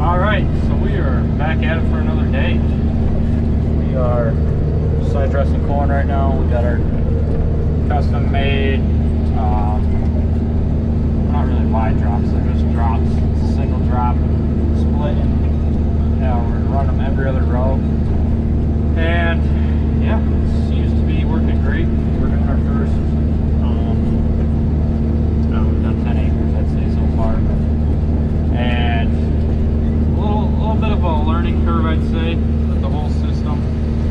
Alright, so we are back at it for another day. We are side dressing corn right now. We got our custom made, not really wide drops, they're just drops. It's a single drop split. Now we're gonna run them every other row. And yeah, it seems to be working great. We're doing our first, we've done 10 acres, I'd say, so far. And a little bit of a learning curve, I'd say, with the whole system.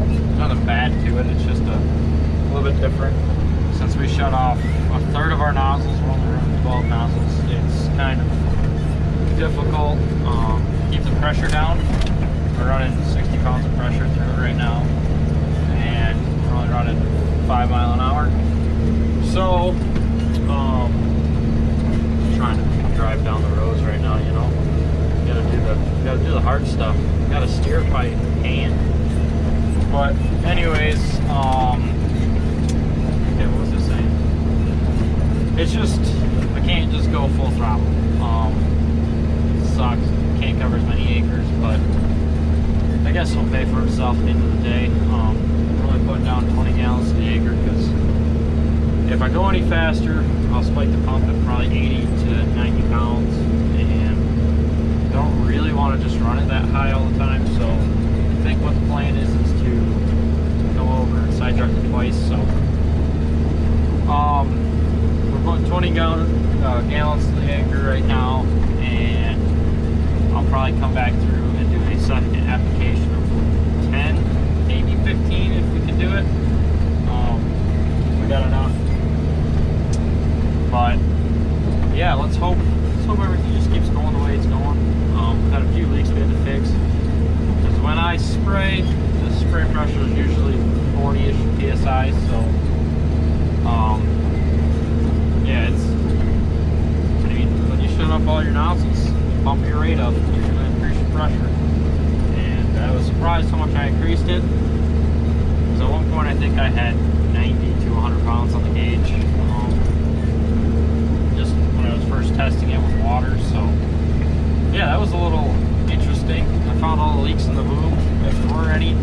There's nothing bad to it, it's just a little bit different. Since we shut off a third of our nozzles, we're only running 12 nozzles, it's kind of difficult to keep the pressure down. We're running 60 pounds of pressure through it right now, and we're only running 5 miles an hour. So, trying to drive down the roads right now, you know. You gotta do the hard stuff. You gotta steer by hand. But anyways, okay, what was I saying? It's just, I can't just go full throttle. It sucks. Can't cover as many acres, but I guess it'll pay for itself at the end of the day. We're only putting down 20 gallons to the acre because if I go any faster, I'll spike the pump at probably 80 to 90 pounds, and don't really want to just run it that high all the time. So I think what the plan is to go over and side drive it twice. So we're putting 20 gallons to the acre right now, and I'll probably come back through and do a second application of 10, maybe 15 if we can do it. We got enough. But yeah, let's hope everything just keeps going the way it's going. We've had a few leaks we had to fix. Because when I spray, the spray pressure is usually 40-ish PSI, so yeah, when you shut up all your nozzles, you bump your rate up, you're gonna increase your pressure. And I was surprised how much I increased it. Because at one point I think I had 90 to 100 pounds on the gauge. Just when I was first testing it with water, so yeah, that was a little interesting. I found all the leaks in the boom, if there were any.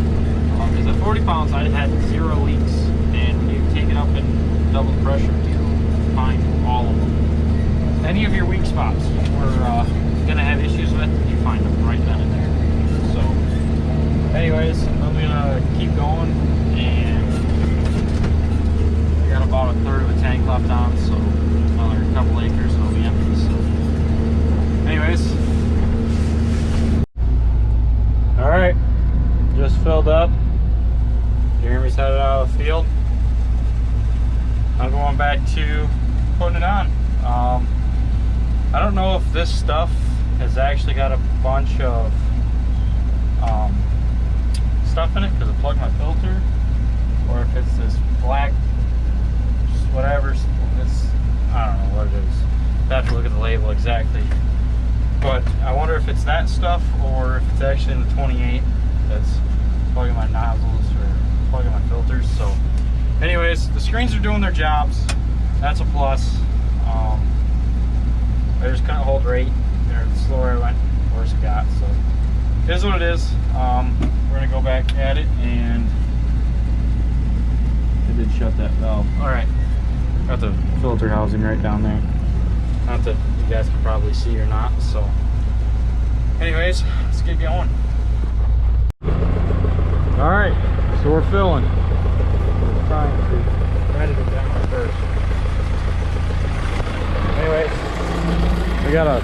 Because at 40 pounds I had 0 leaks, and when you take it up and double the pressure, you find all of them. Any of your weak spots we're gonna have issues with, you find them right then and there. So anyways, I'm gonna keep going, and I got about a third of a tank left on, so another couple acres and it'll be empty. So anyways, all right, just filled up. Jeremy's headed out of the field. I'm going back to putting it on. I don't know if this stuff has actually got a bunch of stuff in it because it plugged my filter, or if it's this black, just whatever. I don't know what it is. I have to look at the label exactly. But I wonder if it's that stuff or if it's actually in the 28 that's plugging my nozzles or plugging my filters. So anyways, the screens are doing their jobs. That's a plus. I just couldn't hold rate. The slower I went, the worse it got. So it is what it is. We're gonna go back at it, and I did shut that valve. All right, got the filter housing right down there. Not that you guys can probably see or not. So anyways, let's get going. All right, so we're filling. We're trying to ready it down first. Anyways, we got a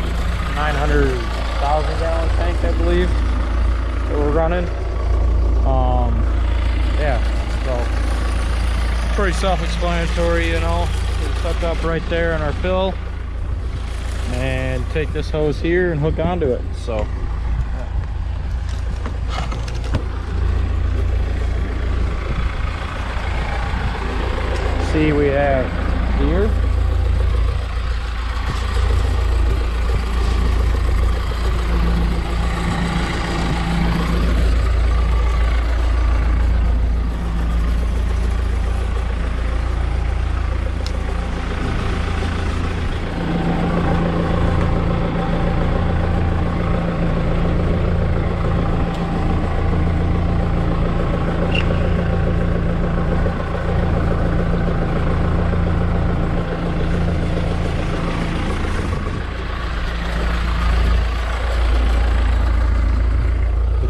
900,000 gallon tank, I believe, that we're running. Yeah, so pretty self-explanatory, you know. It's hooked up right there on our fill, and take this hose here and hook onto it. So see, we have here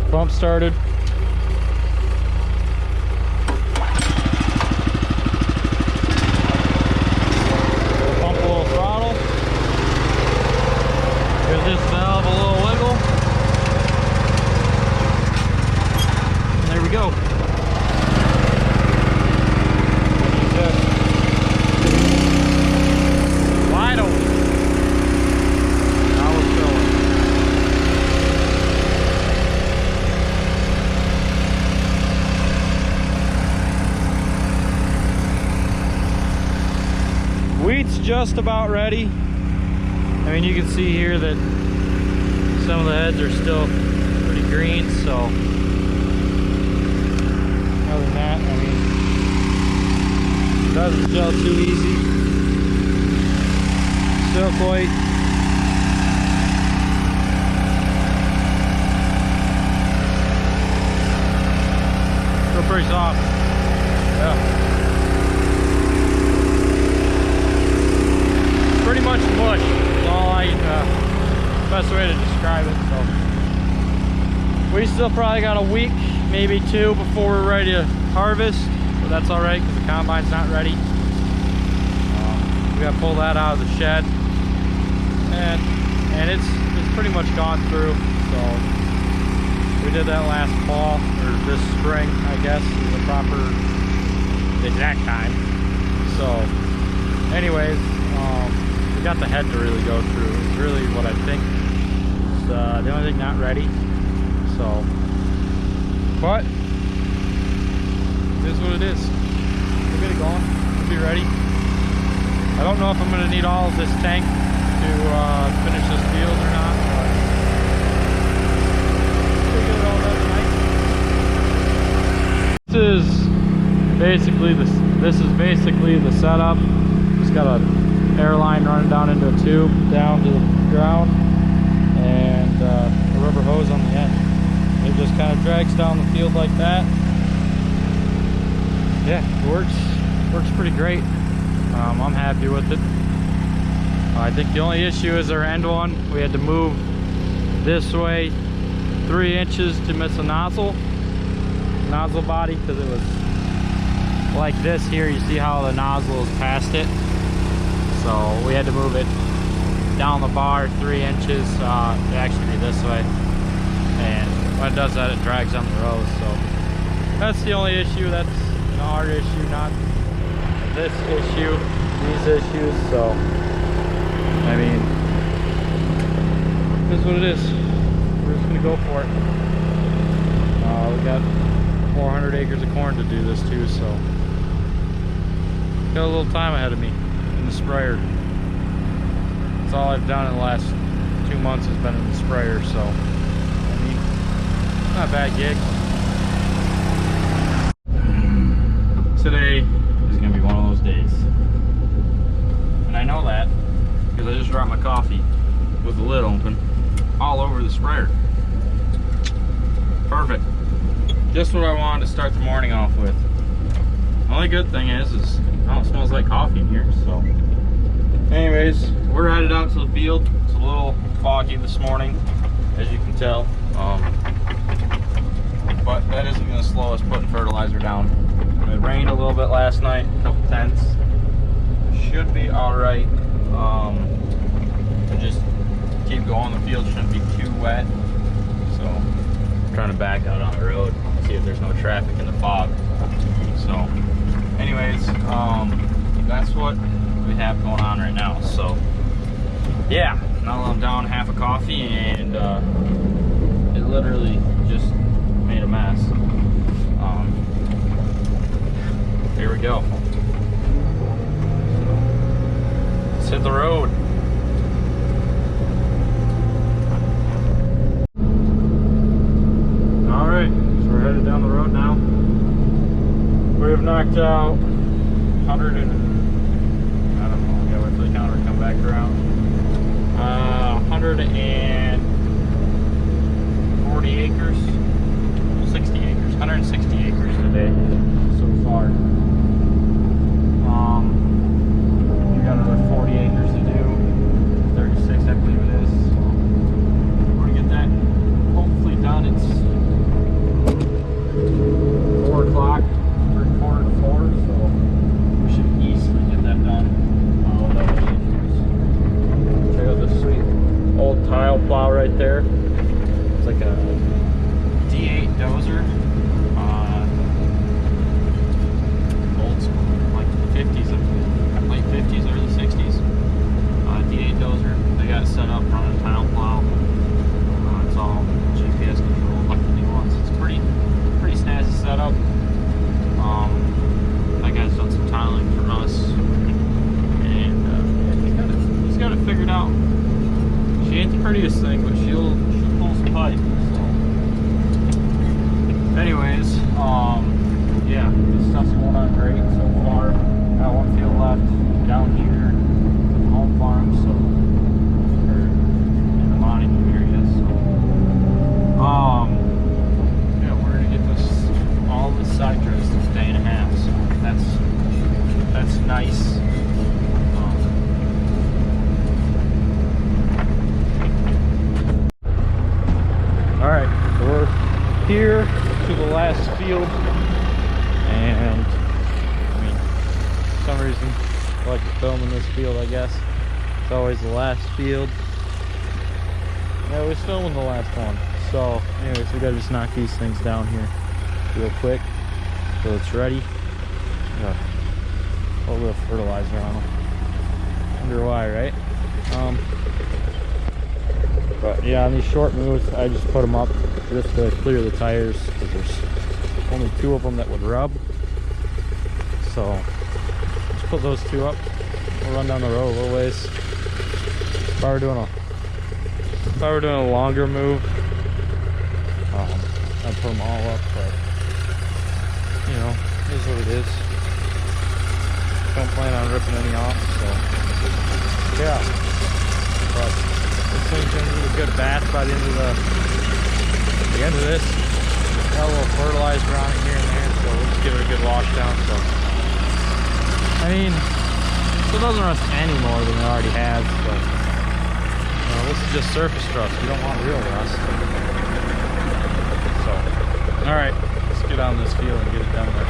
Pump started. Pump a little throttle. Give this valve a little wiggle. And there we go. Wide open. Now we're filling. Wheat's just about ready. I mean, you can see here that some of the heads are still pretty green, so other than that, I mean, it doesn't gel too easy. Still quite pretty soft. Yeah. Pretty much mush is all best way to describe it. So we still probably got a week, maybe 2 before we're ready to harvest, but that's all right because the combine's not ready. We got to pull that out of the shed, and it's pretty much gone through. So we did that last fall, or this spring, I guess is the proper exact time. So anyways, we got the head to really go through. It's really what I think is the only thing not ready. So, but it is what it is. We'll get it going. We'll be ready. I don't know if I'm going to need all of this tank to finish this field or not, but we'll get it all done tonight. This is basically the setup. Just got a air line running down into a tube down to the ground, and a rubber hose on the end. It just kind of drags down the field like that. Yeah, it works pretty great. I'm happy with it. I think the only issue is our end one. We had to move this way 3 inches to miss a nozzle body, because it was like this here. You see how the nozzle is past it, so we had to move it down the bar 3 inches to actually be this way, and when it does that, it drags on the rows. So that's the only issue. That's our issue, not this issue, these issues. So I mean, this is what it is. We're just gonna go for it. We got 400 acres of corn to do this too, so got a little time ahead of me in the sprayer. That's all I've done in the last 2 months has been in the sprayer, so I mean, not a bad gig. Today is gonna be one of those days, and I know that because I just dropped my coffee with the lid open all over the sprayer. Perfect. Just what I wanted to start the morning off with. The only good thing is oh, it smells like coffee in here. So anyways, we're headed out to the field. It's a little foggy this morning, as you can tell, but that isn't going to slow us putting fertilizer down. It rained a little bit last night, a couple tenths. Should be all right. To just keep going. The field shouldn't be too wet. So I'm trying to back out on the road, see if there's no traffic in the fog. So anyways, that's what we have going on right now. So yeah, now I'm down half a coffee, and it literally just made a mess. Here we go. Let's hit the road. Alright, so we're headed down the road now. We've knocked out 100 and, I don't know, yeah, wait till the counter come back around. 140 acres, 60 acres, 160 acres today so far. We got another 40 acres to do, 36 I believe it is. So we're gonna get that hopefully done. It's there. It's like a D8 dozer, old school, like the 50s, late 50s, early 60s. D8 dozer. They got it set up running a tile plow. It's all GPS controlled like the new ones. It's pretty snazzy setup. That guy's done some tiling for us, and he's got it figured out. She ain't the prettiest thing, but she'll pull some pipe. So, anyways, yeah, this stuff's going on great so far. Got one field left down here at the home farm, so or in the Montague area. So, yeah, we're gonna get all this side dressed in a day and a half. So that's nice. All right, so we're here to the last field, and I mean, for some reason I like to film in this field. I guess it's always the last field. I always film in the last one. So, anyways, we gotta just knock these things down here real quick so it's ready. Got a little bit of fertilizer on them. Wonder why, right? But yeah, on these short moves, I just put them up just to clear the tires because there's only 2 of them that would rub. So just put those 2 up. We'll run down the road a little ways. If I were doing a longer move, I'd put them all up. But you know, it is what it is. Don't plan on ripping any off. So yeah, but this thing's gonna need a good bath by the end of this. Got a little fertilizer on it here and there, so we'll just give it a good wash down. So I mean, so it doesn't rust any more than it already has. But you know, this is just surface rust. We don't want real rust. So all right, let's get on this field and get it done with.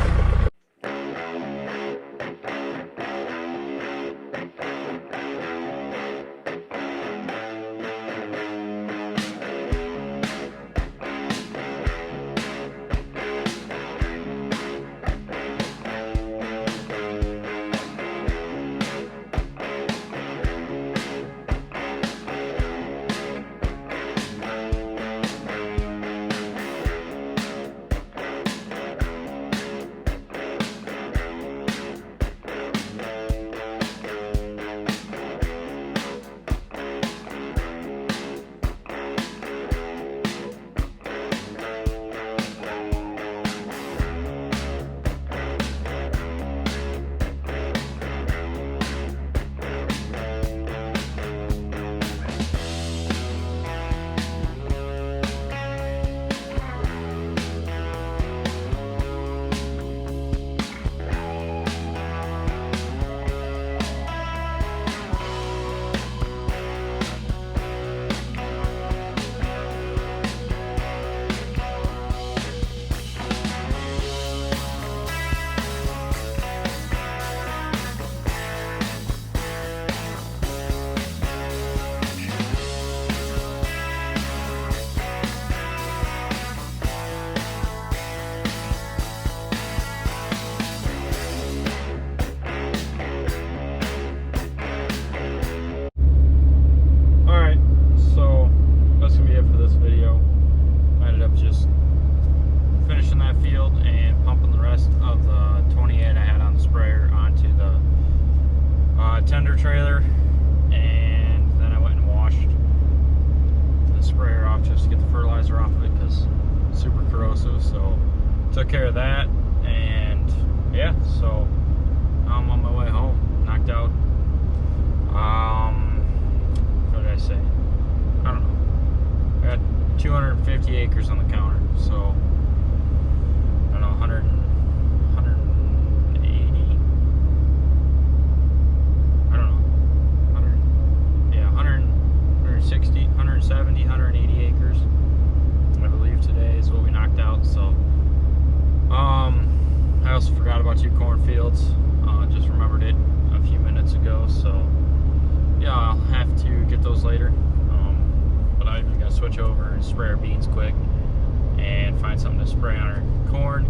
Trailer, and then I went and washed the sprayer off just to get the fertilizer off of it because it's super corrosive. So took care of that, and yeah, so I'm on my way home, knocked out. What did I say? I don't know. I got 250 acres on the counter, so I don't know, 180. 170, 180 acres, I believe today is what we knocked out. So I also forgot about 2 cornfields, just remembered it a few minutes ago. So yeah, I'll have to get those later, but I got switch over and spray our beans quick and find something to spray on our corn.